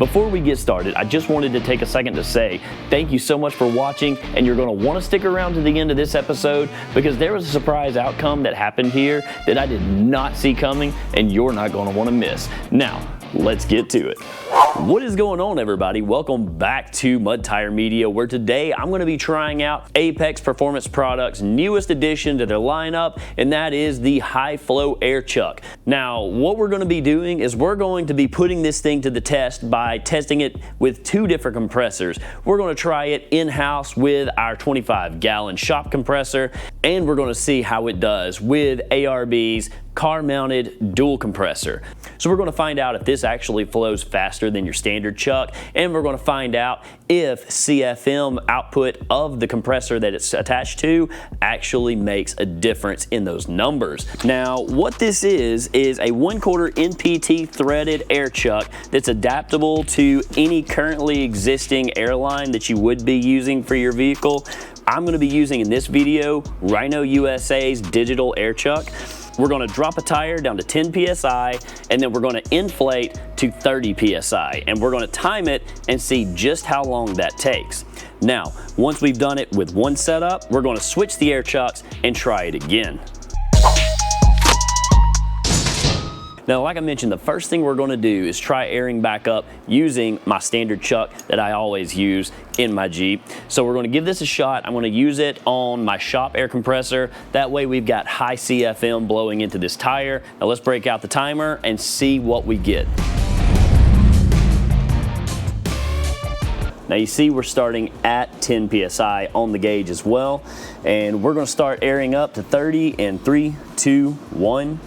Before we get started, I just wanted to take a second to say thank you so much for watching, and you're going to want to stick around to the end of this episode because there was a surprise outcome that happened here that I did not see coming, and you're not going to want to miss. Now, let's get to it. What is going on, everybody? Welcome back to Mud Tire Media, where today I'm going to be trying out Apex Performance Products' newest addition to their lineup, and that is the High Flow Air Chuck. Now, what we're going to be doing is we're going to be putting this thing to the test by testing it with two different compressors. We're going to try it in-house with our 25-gallon shop compressor, and we're going to see how it does with ARB's car-mounted dual compressor. So we're going to find out if this actually flows faster than your standard chuck, and we're going to find out if CFM output of the compressor that it's attached to actually makes a difference in those numbers. Now, what this is a 1/4 NPT threaded air chuck that's adaptable to any currently existing airline that you would be using for your vehicle. I'm going to be using in this video Rhino USA's digital air chuck. We're going to drop a tire down to 10 PSI, and then we're going to inflate to 30 PSI, and we're going to time it and see just how long that takes. Now, once we've done it with one setup, we're going to switch the air chucks and try it again. Now, like I mentioned, the first thing we're going to do is try airing back up using my standard chuck that I always use in my Jeep. So we're going to give this a shot. I'm going to use it on my shop air compressor. That way we've got high CFM blowing into this tire. Now let's break out the timer and see what we get. Now you see we're starting at 10 PSI on the gauge as well. And we're going to start airing up to 30 in 3, 2, 1.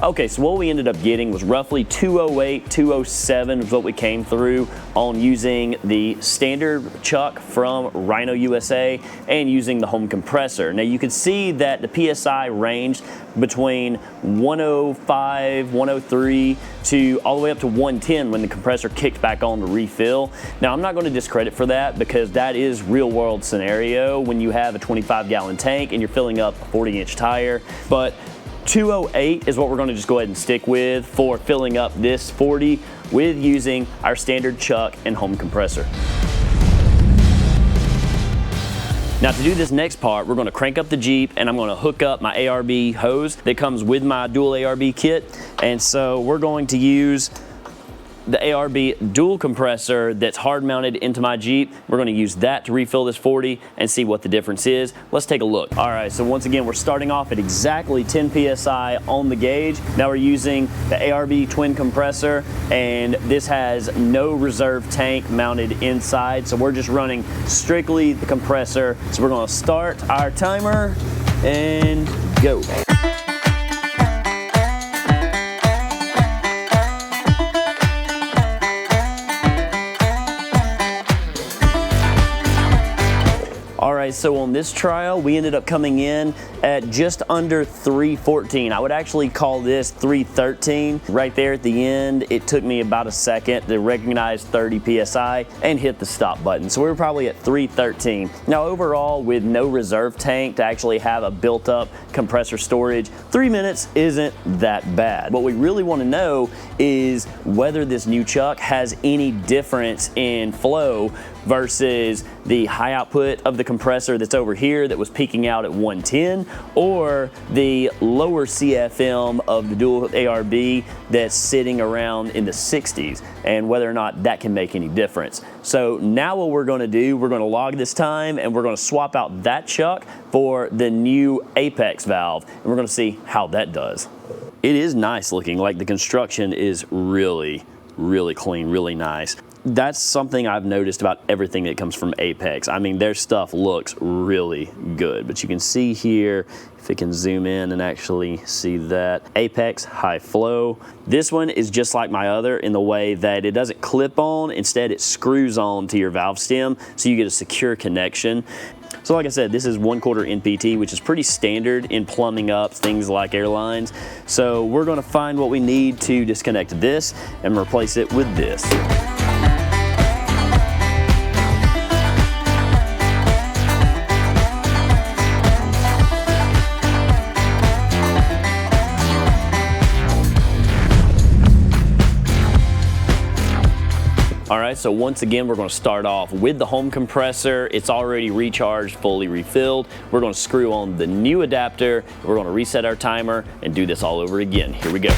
Okay, so what we ended up getting was roughly 208, 207 is what we came through on using the standard chuck from Rhino USA and using the home compressor. Now you can see that the PSI ranged between 105, 103 to all the way up to 110 when the compressor kicked back on to refill. Now I'm not going to discredit for that because that is real world scenario when you have a 25-gallon tank and you're filling up a 40-inch tire. But 208 is what we're going to just go ahead and stick with for filling up this 40 with using our standard chuck and home compressor. Now to do this next part, we're going to crank up the Jeep and I'm going to hook up my ARB hose that comes with my dual ARB kit. And so we're going to use the ARB dual compressor that's hard mounted into my Jeep. We're going to use that to refill this 40 and see what the difference is. Let's take a look. All right, so once again, we're starting off at exactly 10 PSI on the gauge. Now we're using the ARB twin compressor, and this has no reserve tank mounted inside. So we're just running strictly the compressor. So we're going to start our timer and go. Alright, so on this trial, we ended up coming in at just under 314. I would actually call this 313. Right there at the end, it took me about a second to recognize 30 PSI and hit the stop button. So we were probably at 313. Now overall, with no reserve tank to actually have a built-up compressor storage, 3 minutes isn't that bad. What we really want to know is whether this new chuck has any difference in flow versus the high output of the compressor that's over here that was peaking out at 110, or the lower CFM of the dual ARB that's sitting around in the 60s, and whether or not that can make any difference. So now what we're going to do, we're going to log this time and we're going to swap out that chuck for the new Apex valve, and we're going to see how that does. It is nice looking, like the construction is really clean, really nice. That's something I've noticed about everything that comes from Apex. I mean, their stuff looks really good, but you can see here, if it can zoom in and actually see that, Apex High Flow. This one is just like my other in the way that it doesn't clip on, instead it screws on to your valve stem, so you get a secure connection. So like I said, this is 1/4 NPT, which is pretty standard in plumbing up things like airlines. So we're gonna find what we need to disconnect this and replace it with this. right, so once again, we're going to start off with the home compressor. It's already recharged, fully refilled. We're going to screw on the new adapter. We're going to reset our timer and do this all over again. Here we go.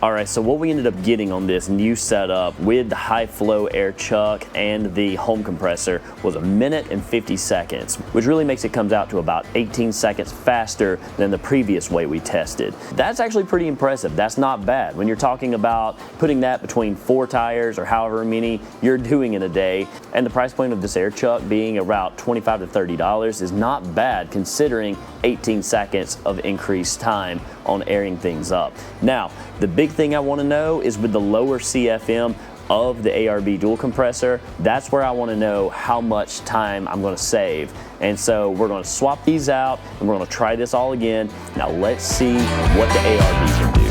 All right, so what we ended up getting on this new setup with the high flow air chuck and the home compressor was 1 minute and 50 seconds, which really makes it comes out to about 18 seconds faster than the previous way we tested. That's actually pretty impressive. That's not bad. When you're talking about putting that between 4 tires or however many you're doing in a day, and the price point of this air chuck being about $25 to $30 is not bad considering 18 seconds of increased time on airing things up. Now, the big thing I want to know is with the lower CFM of the ARB dual compressor, that's where I want to know how much time I'm going to save. And so we're going to swap these out and we're going to try this all again. Now let's see what the ARB can do.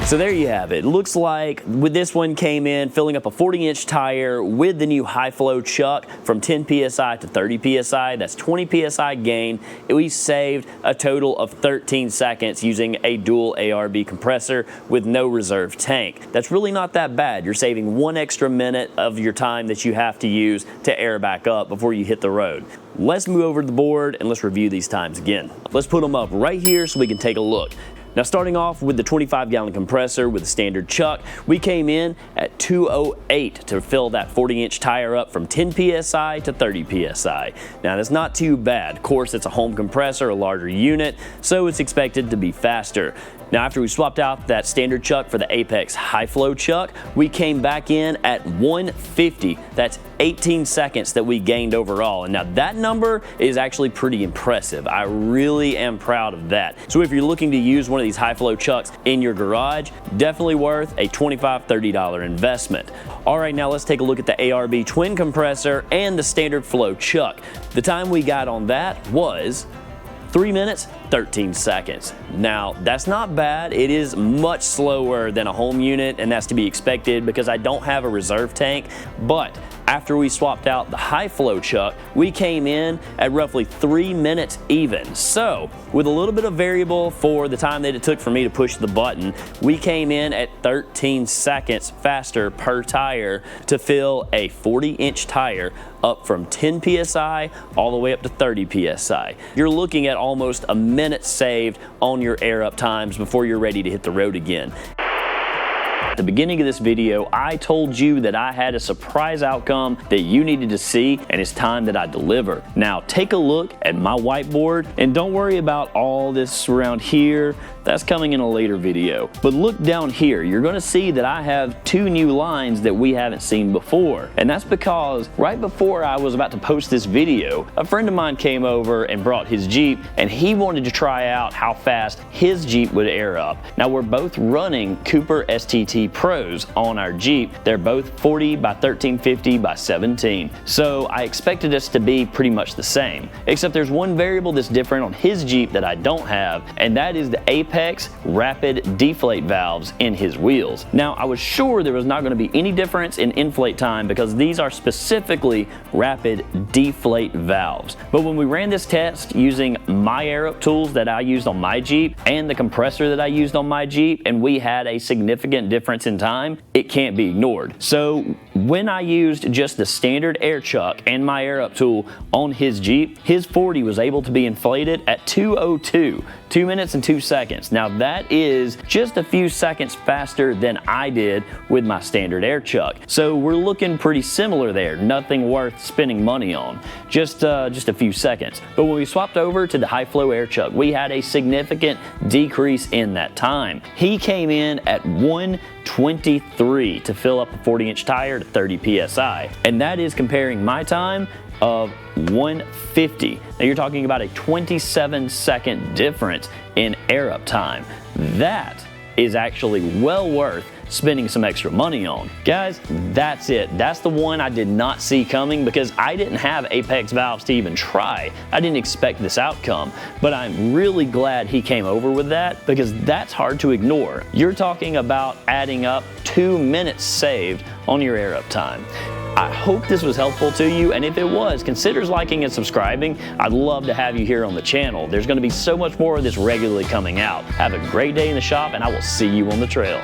So there you have it. Looks like with this one came in filling up a 40-inch tire with the new high flow chuck from 10 PSI to 30 PSI. That's 20 PSI gain. We saved a total of 13 seconds using a dual ARB compressor with no reserve tank. That's really not that bad. You're saving 1 extra minute of your time that you have to use to air back up before you hit the road. Let's move over to the board and let's review these times again. Let's put them up right here so we can take a look. Now starting off with the 25-gallon compressor with a standard chuck, we came in at 2:08 to fill that 40-inch tire up from 10 PSI to 30 PSI. Now that's not too bad. Of course, it's a home compressor, a larger unit, so it's expected to be faster. Now after we swapped out that standard chuck for the Apex high flow chuck, we came back in at 150. That's 18 seconds that we gained overall. And now that number is actually pretty impressive. I really am proud of that. So if you're looking to use one of these high flow chucks in your garage, definitely worth a $25, $30 investment. All right, now let's take a look at the ARB twin compressor and the standard flow chuck. The time we got on that was 3 minutes, 13 seconds. Now, that's not bad. It is much slower than a home unit, and that's to be expected because I don't have a reserve tank, but after we swapped out the high flow chuck, we came in at roughly 3 minutes even. So, with a little bit of variable for the time that it took for me to push the button, we came in at 13 seconds faster per tire to fill a 40-inch tire up from 10 PSI all the way up to 30 PSI. You're looking at almost a minute saved on your air up times before you're ready to hit the road again. At the beginning of this video, I told you that I had a surprise outcome that you needed to see, and it's time that I deliver. Now take a look at my whiteboard, and don't worry about all this around here. That's coming in a later video. But look down here, you're gonna see that I have 2 new lines that we haven't seen before. And that's because right before I was about to post this video, a friend of mine came over and brought his Jeep, and he wanted to try out how fast his Jeep would air up. Now we're both running Cooper STT Pros on our Jeep. They're both 40 by 1350 by 17. So I expected us to be pretty much the same, except there's one variable that's different on his Jeep that I don't have, and that is the Apex rapid deflate valves in his wheels. Now I was sure there was not going to be any difference in inflate time because these are specifically rapid deflate valves. But when we ran this test using my air up tools that I used on my Jeep and the compressor that I used on my Jeep, and we had a significant difference in time, it can't be ignored. So when I used just the standard air chuck and my air up tool on his Jeep, his 40 was able to be inflated at 2:02, 2 minutes and 2 seconds. Now that is just a few seconds faster than I did with my standard air chuck. So we're looking pretty similar there, nothing worth spending money on, just a few seconds. But when we swapped over to the high flow air chuck, we had a significant decrease in that time. He came in at 1:23 to fill up a 40-inch tire to 30 PSI. And that is comparing my time of 1:50. Now you're talking about a 27-second difference in air up time. That is actually well worth spending some extra money on. Guys, that's it. That's the one I did not see coming because I didn't have Apex valves to even try. I didn't expect this outcome, but I'm really glad he came over with that because that's hard to ignore. You're talking about adding up 2 minutes saved on your air up time. I hope this was helpful to you, and if it was, consider liking and subscribing. I'd love to have you here on the channel. There's going to be so much more of this regularly coming out. Have a great day in the shop, and I will see you on the trail.